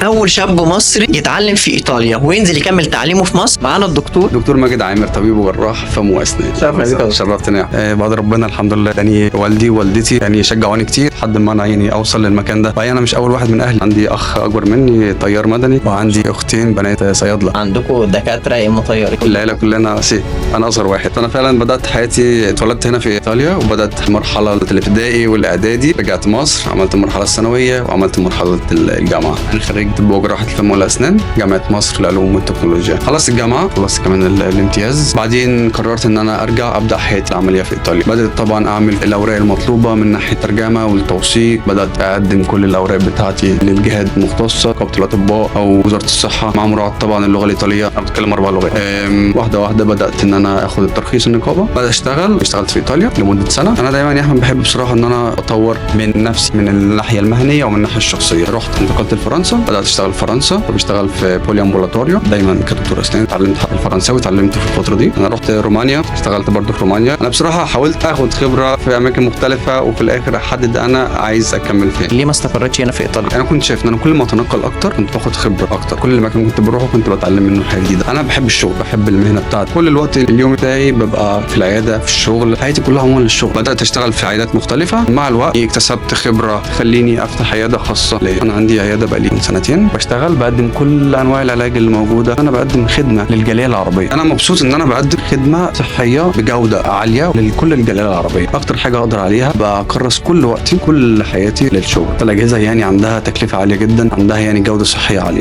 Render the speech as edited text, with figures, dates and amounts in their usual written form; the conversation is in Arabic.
أول شاب مصري يتعلم في إيطاليا وينزل يكمل تعليمه في مصر معانا الدكتور دكتور ماجد عامر، طبيب وجراح فم واسنان. شرفتني. بعد ربنا الحمد لله، يعني والدي ووالدتي يعني شجعوني كتير لحد ما انا يعني اوصل للمكان ده. فانا مش اول واحد من اهلي، عندي اخ اكبر مني طيار مدني، وعندي اختين بنات صيادله. عندكم دكاترة مطيرين؟ العيله كلنا سي. انا اصغر واحد، فانا فعلا بدات حياتي، اتولدت هنا في ايطاليا وبدات المرحله الابتدائي والاعدادي. رجعت مصر، عملت المرحله الثانويه وعملت مرحله الجامعه. انا خريج طب وجراحه الفم والاسنان جامعه مصر للعلوم والتكنولوجيا. خلصت الجامعه، خلصت كمان الامتياز. بعدين قررت ان انا ارجع ابدا حياتي العمليه في ايطاليا. بدات طبعا اعمل الاوراق المطلوبه من ناحيه الترجمه والتوثيق. بدات اقدم كل الاوراق بتاعتي للجهات المختصه، نقابه الاطباء او وزاره الصحه، مع مراعاه طبعا اللغه الايطاليه. انا بتكلم 4 لغات. واحده واحده بدات ان انا اخد الترخيص النقابه. بدات اشتغلت في ايطاليا لمده سنه. انا دايما يا احمد بحب بصراحه ان انا اطور من نفسي من الناحيه المهنيه ومن الناحيه الشخصيه. رحت انتقلت لفرنسا، بدات اشتغل في فرنسا وبشتغل في بولي امبولاتوريو دايما كدكتور اسنان. اتعلمت الفرنساوي، اتعلمته في الفتره دي. انا رحت رومانيا، اشتغلت برضه في رومانيا. انا بصراحه حاولت اخد خبره في اماكن مختلفه، وفي الاخر احدد انا عايز اكمل فين. ليه ما استقرتش هنا في إيطاليا؟ انا كنت شايف ان انا كل ما اتنقل اكتر كنت باخد خبره اكتر. كل مكان كنت بروحه كنت بتعلم منه حاجه جديده. انا بحب الشغل، بحب المهنه بتاعتي. كل الوقت اليوم بتاعي ببقى في العياده، في الشغل. حياتي كلها عموما الشغل. بدات اشتغل في عيادات مختلفه. مع الوقت اكتسبت خبره تخليني افتح عياده خاصه ليا. انا عندي عياده بقالي من سنتين، بشتغل بقدم كل انواع العلاج اللي موجوده. انا بقدم خدمه للجاليه العربيه. انا مبسوط ان انا بقدم خدمه صحيه بجوده عاليه لكل الجاليه العربيه. اكتر حاجه اقدر عليها بكرس كل وقتي كل حياتي للشغل. الاجهزه يعني عندها تكلفه عاليه جدا، عندها يعني جوده صحيه عاليه.